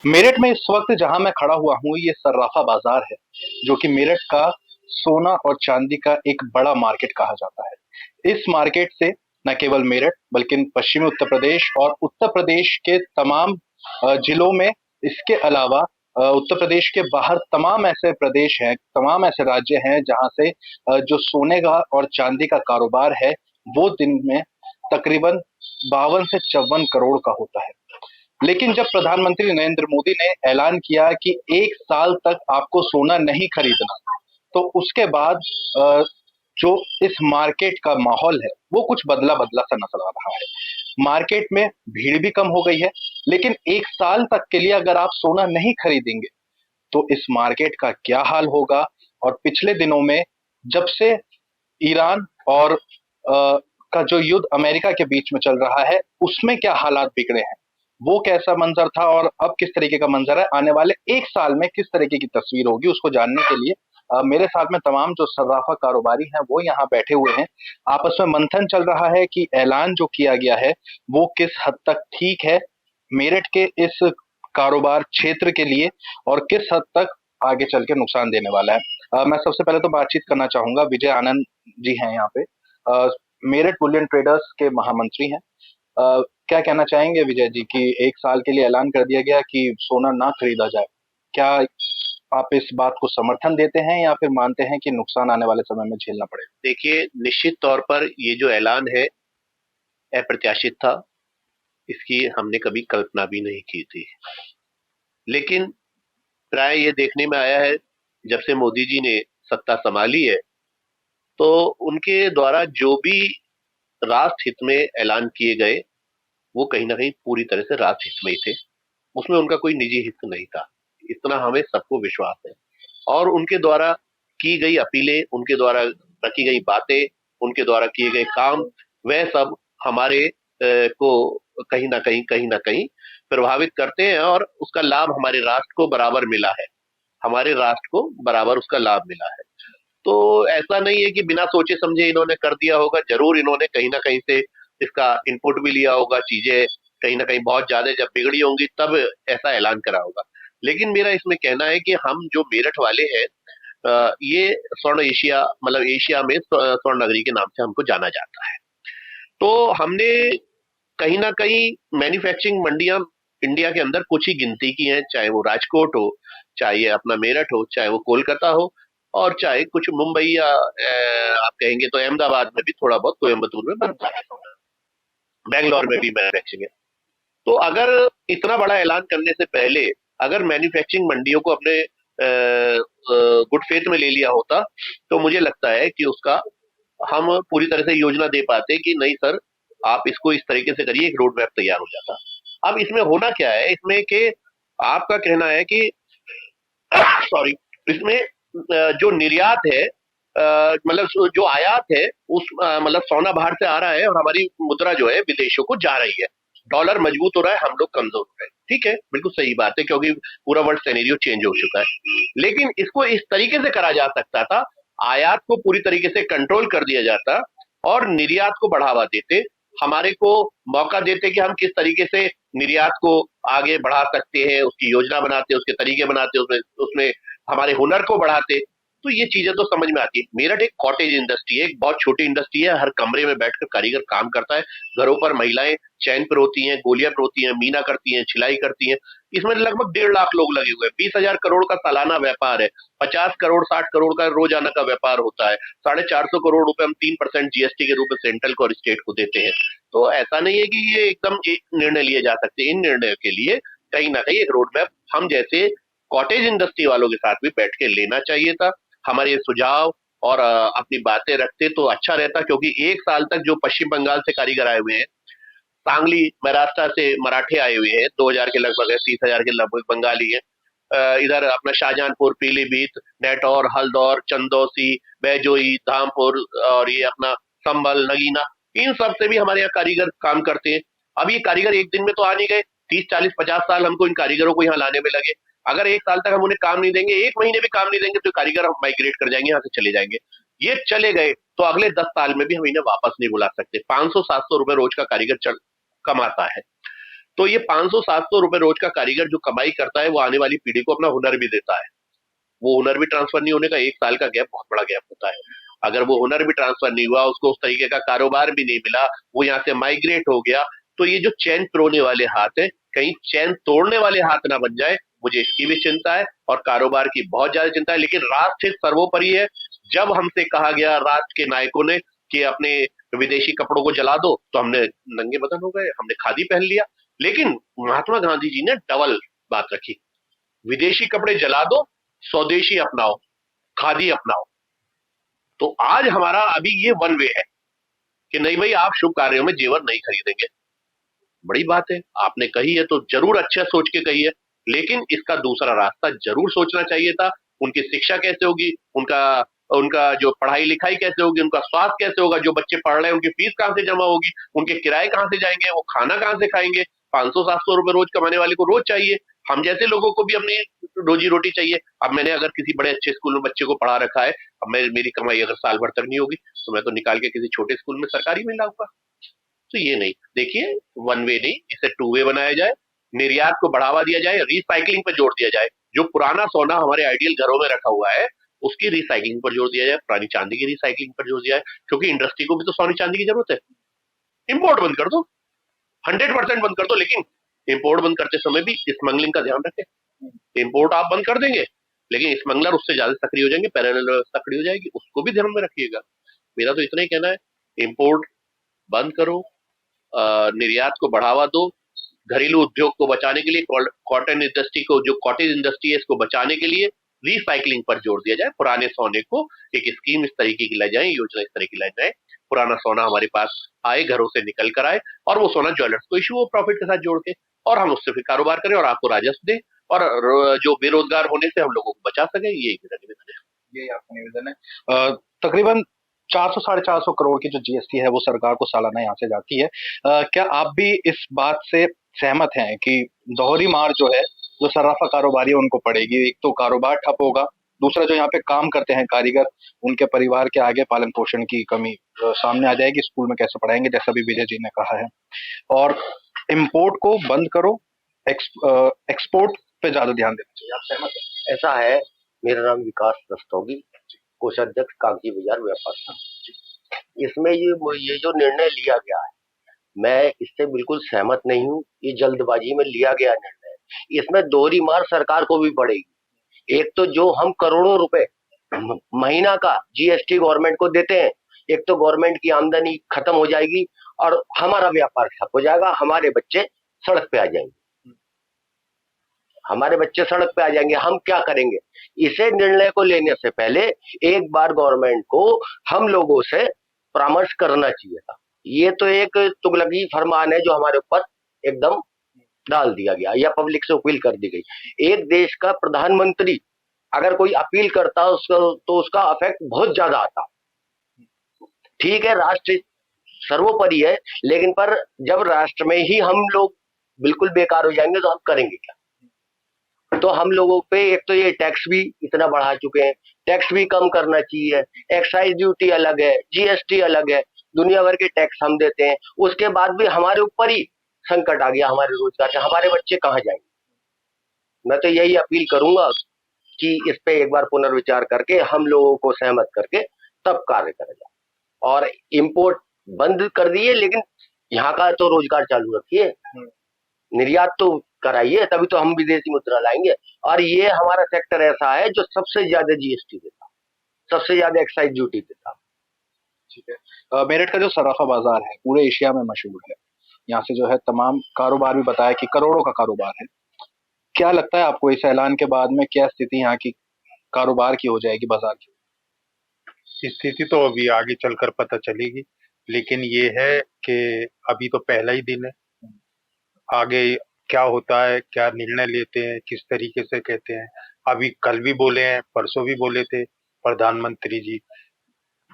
मेरठ में इस वक्त जहां मैं खड़ा हुआ हूँ ये सर्राफा बाजार है जो कि मेरठ का सोना और चांदी का एक बड़ा मार्केट कहा जाता है। इस मार्केट से न केवल मेरठ बल्कि पश्चिमी उत्तर प्रदेश और उत्तर प्रदेश के तमाम जिलों में, इसके अलावा उत्तर प्रदेश के बाहर तमाम ऐसे प्रदेश हैं, तमाम ऐसे राज्य हैं जहां से जो सोने का और चांदी का कारोबार है वो दिन में तकरीबन 52 से 54 करोड़ का होता है। लेकिन जब प्रधानमंत्री नरेंद्र मोदी ने ऐलान किया कि 1 साल तक आपको सोना नहीं खरीदना, तो उसके बाद जो इस मार्केट का माहौल है वो कुछ बदला बदला सा नजर आ रहा है। मार्केट में भीड़ भी कम हो गई है, लेकिन 1 साल तक के लिए अगर आप सोना नहीं खरीदेंगे तो इस मार्केट का क्या हाल होगा। और पिछले दिनों में जब से ईरान और का जो युद्ध अमेरिका के बीच में चल रहा है उसमें क्या हालात बिगड़े हैं, वो कैसा मंजर था और अब किस तरीके का मंजर है, आने वाले 1 साल में किस तरीके की तस्वीर होगी, उसको जानने के लिए मेरे साथ में तमाम जो सर्राफा कारोबारी हैं वो यहाँ बैठे हुए हैं। आपस में मंथन चल रहा है कि ऐलान जो किया गया है वो किस हद तक ठीक है मेरठ के इस कारोबार क्षेत्र के लिए, और किस हद तक आगे चल के नुकसान देने वाला है। मैं सबसे पहले तो बातचीत करना चाहूंगा, विजय आनंद जी हैं यहाँ पे, अ, मेरठ बुलियन ट्रेडर्स के महामंत्री हैं। क्या कहना चाहेंगे विजय जी कि 1 साल के लिए ऐलान कर दिया गया कि सोना ना खरीदा जाए? क्या आप इस बात को समर्थन देते हैं या फिर मानते हैं कि नुकसान आने वाले समय में झेलना पड़ेगा? देखिए, निश्चित तौर पर ये जो ऐलान है अप्रत्याशित था। इसकी हमने कभी कल्पना भी नहीं की थी। लेकिन प्राय ये देखने में आया है, जब से मोदी जी ने सत्ता संभाली है तो उनके द्वारा जो भी राष्ट्र हित में ऐलान किए गए वो कहीं ना कहीं पूरी तरह से राष्ट्र हित में ही थे। उसमें उनका कोई निजी हित नहीं था, इतना हमें सबको विश्वास है। और उनके द्वारा की गई अपीलें, उनके द्वारा रखी गई बातें, उनके द्वारा किए गए काम, वह सब हमारे को कहीं ना कहीं प्रभावित करते हैं और उसका लाभ हमारे राष्ट्र को बराबर मिला है। हमारे राष्ट्र को बराबर उसका लाभ मिला है। तो ऐसा नहीं है कि बिना सोचे समझे इन्होंने कर दिया होगा। जरूर इन्होंने कहीं ना कहीं से इसका इनपुट भी लिया होगा। चीजें कहीं ना कहीं बहुत ज्यादा जब बिगड़ी होंगी तब ऐसा ऐलान करा होगा। लेकिन मेरा इसमें कहना है कि हम जो मेरठ वाले हैं, ये स्वर्ण एशिया, मतलब एशिया में स्वर्ण नगरी के नाम से हमको जाना जाता है। तो हमने कहीं ना कहीं मैन्युफैक्चरिंग मंडियां इंडिया के अंदर कुछ ही गिनती की हैं, चाहे वो राजकोट हो, चाहे ये अपना मेरठ हो, चाहे वो कोलकाता हो, और चाहे कुछ मुंबई या आप कहेंगे तो अहमदाबाद में भी थोड़ा बहुत, कोयम्बतूर में बनता है, बैंगलोर में भी मैन्युफैक्चरिंग है। तो अगर इतना बड़ा ऐलान करने से पहले अगर मैन्युफैक्चरिंग मंडियों को अपने गुड फेथ में ले लिया होता तो मुझे लगता है कि उसका हम पूरी तरह से योजना दे पाते कि नहीं सर, आप इसको इस तरीके से करिए, एक रोड मैप तैयार हो जाता। अब इसमें होना क्या है, इसमें कि आपका कहना है कि सॉरी, इसमें जो निर्यात है, मतलब जो आयात है, उस मतलब सोना बाहर से आ रहा है और हमारी मुद्रा जो है विदेशों को जा रही है। डॉलर मजबूत हो रहा है, हम लोग कमजोर हो रहे हैं। ठीक है, बिल्कुल सही बात है, क्योंकि पूरा वर्ल्ड सिनेरियो चेंज हो चुका है। लेकिन इसको इस तरीके से करा जा सकता था, आयात को पूरी तरीके से कंट्रोल कर दिया जाता और निर्यात को बढ़ावा देते, हमारे को मौका देते कि हम किस तरीके से निर्यात को आगे बढ़ा सकते हैं, उसकी योजना बनाते, उसके तरीके बनाते, उसमें उसमें हमारे हुनर को बढ़ाते। तो ये चीजें तो समझ में आती है। मेरठ एक कॉटेज इंडस्ट्री है, एक बहुत छोटी इंडस्ट्री है, हर कमरे में बैठकर कारीगर काम करता है। घरों पर महिलाएं चैन पिरोती हैं, गोलियां पिरोती हैं, मीना करती हैं, सिलाई करती हैं। इसमें लगभग 1.5 लाख लोग लगे हुए हैं। 20,000 करोड़ का सालाना व्यापार है। 50 करोड़ 60 करोड़ का रोजाना का व्यापार होता है। 450 करोड़ रुपए हम 3% जीएसटी के रूप में सेंट्रल को और स्टेट को देते हैं। तो ऐसा नहीं है कि ये एकदम एक निर्णय लिए जा सकते। इन निर्णयों के लिए कहीं ना कहीं एक रोड मैप हम जैसे कॉटेज इंडस्ट्री वालों के साथ भी बैठ के लेना चाहिए था। हमारे सुझाव और अपनी बातें रखते तो अच्छा रहता, क्योंकि 1 साल तक जो पश्चिम बंगाल से कारीगर आए हुए हैं, सांगली महाराष्ट्र से मराठे आए हुए हैं, 2,000 के लगभग है, 30,000 के लगभग बंगाली है। इधर अपना शाहजहांपुर, पीलीभीत, नेटौर, हल्दौर, चंदौसी, बैजोई, धामपुर और ये अपना संभल, नगीना, इन सब से भी हमारे यहाँ कारीगर काम करते हैं। अब ये कारीगर एक दिन में तो आ नहीं गए, 30 40 50 साल हमको इन कारीगरों को यहाँ लाने में लगे। अगर 1 साल तक हम उन्हें काम नहीं देंगे, 1 महीने भी काम नहीं देंगे, तो कारीगर हम माइग्रेट कर जाएंगे, यहाँ से चले जाएंगे। ये चले गए तो अगले 10 साल में भी हम इन्हें वापस नहीं बुला सकते। 500 700 रुपए रोज का कारीगर कमाता है। तो ये 500-700 रुपए रोज का कारीगर जो कमाई करता है, वो आने वाली पीढ़ी को अपना हुनर भी देता है। वो हुनर भी ट्रांसफर नहीं होने का 1 साल का गैप बहुत बड़ा गैप होता है। अगर वो हुनर भी ट्रांसफर नहीं हुआ, उसको उस तरीके का कारोबार भी नहीं मिला, वो यहाँ से माइग्रेट हो गया, तो ये जो चैन पिरोने वाले हाथ है, कहीं चैन तोड़ने वाले हाथ ना बन जाए, मुझे इसकी भी चिंता है और कारोबार की बहुत ज्यादा चिंता है। लेकिन राष्ट्र सर्वोपरि है। जब हमसे कहा गया राष्ट्र के नायकों ने कि अपने विदेशी कपड़ों को जला दो, तो हमने नंगे बदन हो गए, हमने खादी पहन लिया। लेकिन महात्मा गांधी जी ने डबल बात रखी, विदेशी कपड़े जला दो, स्वदेशी अपनाओ, खादी अपनाओ। तो आज हमारा अभी ये वन वे है कि नहीं भाई, आप शुभ कार्यों में जेवर नहीं खरीदेंगे। बड़ी बात है, आपने कही है तो जरूर अच्छा सोच के कही है, लेकिन इसका दूसरा रास्ता जरूर सोचना चाहिए था। उनकी शिक्षा कैसे होगी, उनका उनका जो पढ़ाई लिखाई कैसे होगी, उनका स्वास्थ्य कैसे होगा, जो बच्चे पढ़ रहे हैं उनकी फीस कहां से जमा होगी, उनके किराए कहां से जाएंगे, वो खाना कहां से खाएंगे। 500-700 रुपए रोज कमाने वाले को रोज चाहिए, हम जैसे लोगों को भी अपनी रोजी रोटी चाहिए। अब मैंने अगर किसी बड़े अच्छे स्कूल में बच्चे को पढ़ा रखा है, अब मेरी कमाई अगर साल भर तक नहीं होगी, तो मैं तो निकाल के किसी छोटे स्कूल में सरकारी में लाऊंगा। तो ये नहीं, देखिए, वन वे नहीं, इसे टू वे बनाया जाए, निर्यात को बढ़ावा दिया जाए, रिसाइकलिंग पर जोर दिया जाए। जो पुराना सोना हमारे आइडियल घरों में रखा हुआ है, उसकी रिसाइकलिंग पर जोर दिया जाए, पुरानी चांदी की रिसाइकलिंग पर जोर दिया जाए, क्योंकि इंडस्ट्री को भी तो सोनी चांदी की जरूरत है। इंपोर्ट बंद कर दो, 100% बंद कर दो, लेकिन इंपोर्ट बंद करते समय भी स्मगलिंग का ध्यान रखें। इंपोर्ट आप बंद कर देंगे, लेकिन स्मगलर उससे ज्यादा सक्रिय हो जाएंगे, पैरेलल व्यवस्था खड़ी हो जाएगी, उसको भी ध्यान में रखिएगा। मेरा तो इतना ही कहना है, इंपोर्ट बंद करो, निर्यात को बढ़ावा दो, घरेलू उद्योग को बचाने के लिए, कॉटन इंडस्ट्री को, जो कॉटेज इंडस्ट्री है, इसको बचाने के लिए रिसाइकलिंग पर जोर दिया जाए। पुराने सोने को एक स्कीम इस तरीके की लाई जाए, योजना इस तरह की लाई जाए, पुराना सोना हमारे पास आए, घरों से निकल कर आए, और वो सोना ज्वेलर्स को इशू हो प्रॉफिट के साथ जोड़ के, और हम उससे फिर कारोबार करें और आपको राजस्व दें, और जो बेरोजगार होने से हम लोगों को बचा सके। यही मेरा निवेदन है। यही आपका निवेदन है। तकरीबन 400 साढ़े 400 करोड़ की जो जीएसटी है वो सरकार को सालाना यहाँ से जाती है। क्या आप भी इस बात से सहमत हैं कि दोहरी मार जो है, जो सर्राफा कारोबारी है उनको पड़ेगी? एक तो कारोबार ठप होगा, दूसरा जो यहाँ पे काम करते हैं कारीगर, उनके परिवार के आगे पालन पोषण की कमी सामने आ जाएगी, स्कूल में कैसे पढ़ाएंगे, जैसा भी विजय जी ने कहा है। और इम्पोर्ट को बंद करो, एक्सपोर्ट पे ज्यादा ध्यान देना चाहिए। आप सहमत हैं? ऐसा है, मेरा नाम विकास रस्तोगी, कोषाध्यक्ष कागजी बाजार व्यापार संघ। इसमें ये जो निर्णय लिया गया है, मैं इससे बिल्कुल सहमत नहीं हूँ। ये जल्दबाजी में लिया गया निर्णय है। इसमें दोहरी मार सरकार को भी पड़ेगी। एक तो जो हम करोड़ों रुपए महीना का जीएसटी गवर्नमेंट को देते हैं, एक तो गवर्नमेंट की आमदनी खत्म हो जाएगी और हमारा व्यापार ठप हो जाएगा, हमारे बच्चे सड़क पे आ जाएंगे। हमारे बच्चे सड़क पे आ जाएंगे, हम क्या करेंगे? इसे निर्णय को लेने से पहले एक बार गवर्नमेंट को हम लोगों से परामर्श करना चाहिए था। ये तो एक तुगलकी फरमान है जो हमारे ऊपर एकदम डाल दिया गया या पब्लिक से अपील कर दी गई। एक देश का प्रधानमंत्री अगर कोई अपील करता तो उसका इफेक्ट बहुत ज्यादा आता। ठीक है, राष्ट्र सर्वोपरि है, लेकिन पर जब राष्ट्र में ही हम लोग बिल्कुल बेकार हो जाएंगे तो हम करेंगे क्या? तो हम लोगों पे एक तो ये टैक्स भी इतना बढ़ा चुके हैं, टैक्स भी कम करना चाहिए। एक्साइज ड्यूटी अलग है, जीएसटी अलग है, दुनिया भर के टैक्स हम देते हैं, उसके बाद भी हमारे ऊपर ही संकट आ गया हमारे रोजगार का। हमारे बच्चे कहाँ जाएंगे? मैं तो यही अपील करूंगा कि इस पे एक बार पुनर्विचार करके हम लोगों को सहमत करके तब कार्य करा जाए। और इम्पोर्ट बंद कर दिए, लेकिन यहाँ का तो रोजगार चालू रखिए, निर्यात तो कराइए, तभी तो हम विदेशी मुद्रा लाएंगे। और ये हमारा सेक्टर ऐसा है जो सबसे ज्यादा जीएसटी देता, सबसे ज्यादा एक्साइज ड्यूटी देता। ठीक है। मेरठ का जो सराफा बाजार है पूरे एशिया में मशहूर है। यहाँ से जो है तमाम कारोबार भी बताया कि करोड़ों का कारोबार है। क्या लगता है आपको इस ऐलान के बाद में क्या स्थिति यहाँ की कारोबार की हो जाएगी, बाजार की? स्थिति तो अभी आगे चलकर पता चलेगी, लेकिन ये है कि अभी तो पहला ही दिन है। आगे क्या होता है, क्या निर्णय लेते हैं, किस तरीके से कहते हैं। अभी कल भी बोले हैं, परसों भी बोले थे प्रधानमंत्री जी।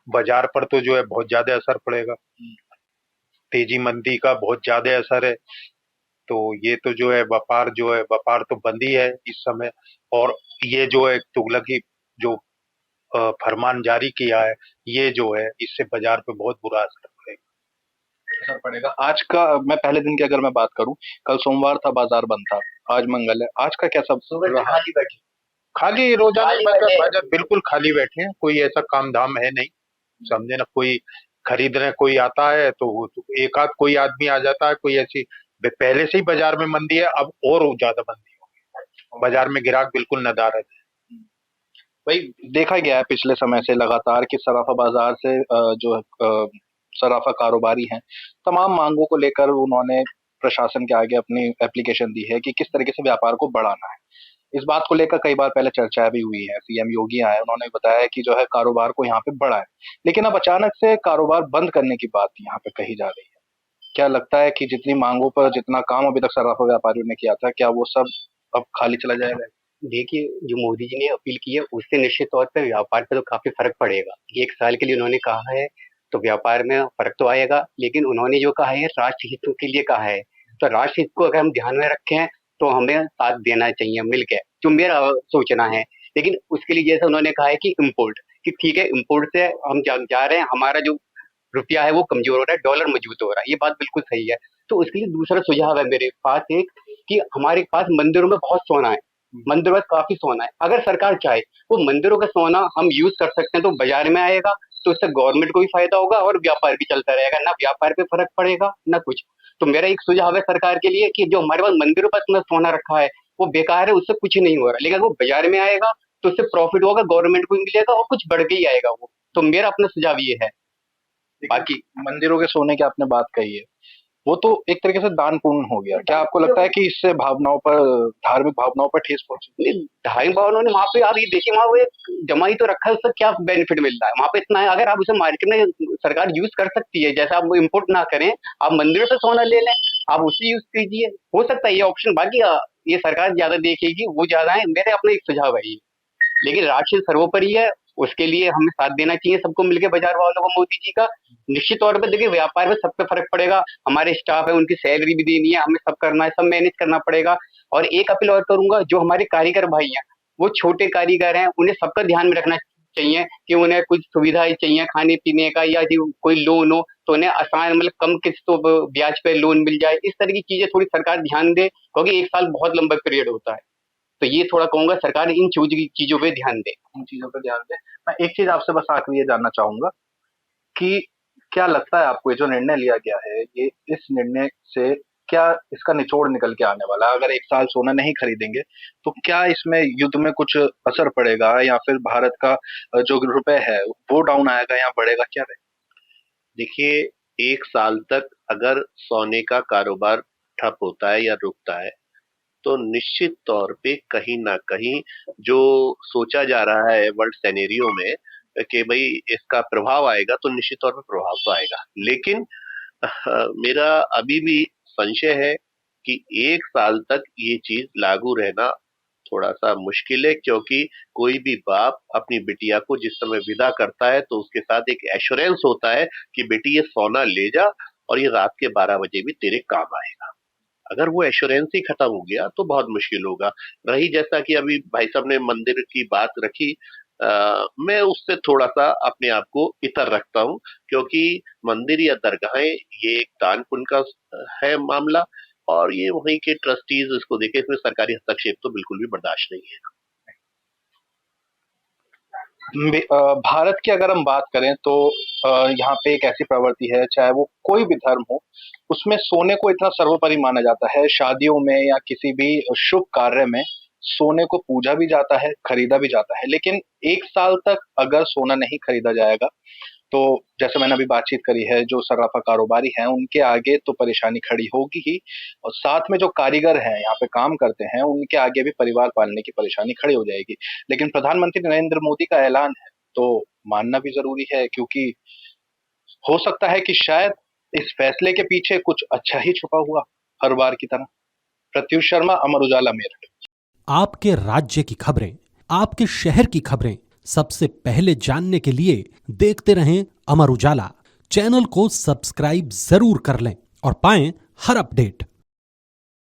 बाजार पर तो जो है बहुत ज्यादा असर पड़ेगा, तेजी मंदी का बहुत ज्यादा असर है। तो ये तो जो है व्यापार तो बंद ही है इस समय। और ये जो है तुगलकी जो फरमान जारी किया है, ये जो है इससे बाजार पे बहुत बुरा असर पड़ेगा। असर पड़ेगा। आज का मैं पहले दिन की अगर मैं बात करूं, कल सोमवार था, बाजार बंद था, आज मंगल है, आज का क्या सब सुबह से रहा? खाली बैठे। खाली रोजाना खाली मतलब बैठे। बाजार बिल्कुल खाली बैठे हैं, कोई ऐसा काम धाम है नहीं, समझे ना। कोई खरीदने कोई आता है तो वो तो एक आध कोई आदमी आ जाता है, कोई ऐसी पहले से ही बाजार में मंदी है, अब और ज्यादा मंदी हो गई, बाजार में ग्राहक बिल्कुल नदारद है। भाई देखा गया है पिछले समय से लगातार कि सराफा बाजार से जो सराफा कारोबारी हैं, तमाम मांगों को लेकर उन्होंने प्रशासन के आगे अपनी एप्लीकेशन दी है कि किस तरीके से व्यापार को बढ़ाना है। इस बात को लेकर कई बार पहले चर्चा भी हुई है, सीएम योगी आए, उन्होंने बताया है कि जो है कारोबार को यहाँ पे बढ़ाए, लेकिन अब अचानक से कारोबार बंद करने की बात यहाँ पे कही जा रही है। क्या लगता है कि जितनी मांगों पर जितना काम अभी तक सराफा व्यापारियों ने किया था, क्या वो सब अब खाली चला जाएगा? देखिए, जो मोदी जी ने अपील की है उससे निश्चित तौर पे व्यापार पे तो काफी फर्क पड़ेगा। 1 साल के लिए उन्होंने कहा है तो व्यापार में फर्क तो आएगा, लेकिन उन्होंने जो कहा है राष्ट्र हितों के लिए कहा है, तो राष्ट्र हित को अगर हम ध्यान में रखें तो हमें साथ देना चाहिए मिलके, जो मेरा सोचना है। लेकिन उसके लिए जैसे उन्होंने कहा है कि इम्पोर्ट, कि ठीक है इम्पोर्ट से हम जा रहे हैं, हमारा जो रुपया है वो कमजोर हो रहा है, डॉलर मजबूत हो रहा है, ये बात बिल्कुल सही है। तो उसके लिए दूसरा सुझाव है मेरे पास एक, कि हमारे पास मंदिरों में बहुत सोना है, मंदिरों में काफी सोना है, अगर सरकार चाहे वो मंदिरों का सोना हम यूज कर सकते हैं तो बाजार में आएगा, तो इससे गवर्नमेंट को भी फायदा होगा और व्यापार भी चलता रहेगा, ना व्यापार पे फर्क पड़ेगा ना कुछ। तो मेरा एक सुझाव है सरकार के लिए कि जो हमारे पास मंदिरों पर इतना सोना रखा है वो बेकार है, उससे कुछ नहीं हो रहा, लेकिन वो बाजार में आएगा तो उससे प्रॉफिट होगा, गवर्नमेंट को भी मिलेगा और कुछ बढ़ के ही आएगा वो। तो मेरा अपना सुझाव ये है। बाकी मंदिरों के सोने की आपने बात कही है, वो तो एक तरीके से दान पुण्य हो गया। क्या आपको लगता है कि इससे भावनाओं पर, धार्मिक भावनाओं पर ठेस पहुंची? धार्मिक भावनाओं ने वहां पे, आप ये देखिए वहां वो एक जमाई तो रखा है, उससे क्या बेनिफिट मिल रहा है वहां पे? इतना है, अगर आप उसे मार्केट में सरकार यूज कर सकती है, जैसे आप इम्पोर्ट ना करें, आप मंदिरों से सोना ले लें, आप उसे यूज कीजिए, हो सकता है ये ऑप्शन। बाकी ये सरकार ज्यादा देखेगी वो ज्यादा है, मेरे अपना एक सुझाव है ये। लेकिन राष्ट्र सर्वोपरि है, उसके लिए हमें साथ देना चाहिए सबको मिलकर, बाजार वालों को, मोदी जी का। निश्चित तौर पे देखिए व्यापार में सब पे फर्क पड़ेगा, हमारे स्टाफ है उनकी सैलरी भी देनी है, हमें सब करना है, सब मैनेज करना पड़ेगा। और एक अपील और करूंगा, जो हमारे कारीगर भाई हैं, वो छोटे कारीगर हैं, उन्हें सबका ध्यान में रखना चाहिए कि उन्हें कुछ सुविधाएं चाहिए खाने पीने का, या जो कोई लोन हो तो उन्हें आसान, मतलब कम किस्तों पर ब्याज पे लोन मिल जाए, इस तरह की चीजें थोड़ी सरकार ध्यान दे, क्योंकि 1 साल बहुत लंबा पीरियड होता है। तो ये थोड़ा कहूंगा सरकार इन चीजों पे ध्यान दे। इन चीजों पर ध्यान दें। मैं एक चीज आपसे बस आखिरी ये जानना चाहूंगा कि क्या लगता है आपको, ये जो निर्णय लिया गया है, ये इस निर्णय से क्या इसका निचोड़ निकल के आने वाला है? अगर 1 साल सोना नहीं खरीदेंगे तो क्या इसमें युद्ध में कुछ असर पड़ेगा, या फिर भारत का जो रुपए है वो डाउन आएगा या बढ़ेगा, क्या रहेगा? देखिए, 1 साल तक अगर सोने का कारोबार ठप होता है या रुकता है, तो निश्चित तौर पे कहीं ना कहीं जो सोचा जा रहा है वर्ल्ड सिनेरियो में कि भाई इसका प्रभाव आएगा, तो निश्चित तौर पे प्रभाव तो आएगा। लेकिन मेरा अभी भी संशय है कि 1 साल तक ये चीज लागू रहना थोड़ा सा मुश्किल है, क्योंकि कोई भी बाप अपनी बिटिया को जिस समय विदा करता है तो उसके साथ एक एश्योरेंस होता है कि बेटी ये सोना ले जा और ये रात के 12 बजे भी तेरे काम आएगा। अगर वो एश्योरेंस ही खत्म हो गया तो बहुत मुश्किल होगा। रही जैसा कि अभी भाई साहब ने मंदिर की बात रखी, मैं उससे थोड़ा सा अपने आप को इतर रखता हूँ, क्योंकि मंदिर या दरगाहें ये एक दान पुण्य का है मामला, और ये वहीं के ट्रस्टीज इसको देखे, इसमें सरकारी हस्तक्षेप तो बिल्कुल भी बर्दाश्त नहीं है। भारत की अगर हम बात करें तो यहाँ पे एक ऐसी प्रवृत्ति है, चाहे वो कोई भी धर्म हो, उसमें सोने को इतना सर्वोपरि माना जाता है। शादियों में या किसी भी शुभ कार्य में सोने को पूजा भी जाता है, खरीदा भी जाता है। लेकिन 1 साल तक अगर सोना नहीं खरीदा जाएगा तो जैसे मैंने अभी बातचीत करी है, जो सर्राफा कारोबारी हैं उनके आगे तो परेशानी खड़ी होगी ही, और साथ में जो कारीगर हैं, यहाँ पे काम करते हैं, उनके आगे भी परिवार पालने की परेशानी खड़ी हो जाएगी। लेकिन प्रधानमंत्री नरेंद्र मोदी का ऐलान है तो मानना भी जरूरी है, क्योंकि हो सकता है कि शायद इस फैसले के पीछे कुछ अच्छा ही छुपा हुआ, हर बार की तरह। प्रत्युष शर्मा, अमर उजाला, मेरठ। आपके राज्य की खबरें, आपके शहर की खबरें सबसे पहले जानने के लिए देखते रहें अमर उजाला। चैनल को सब्सक्राइब जरूर कर लें और पाएं हर अपडेट।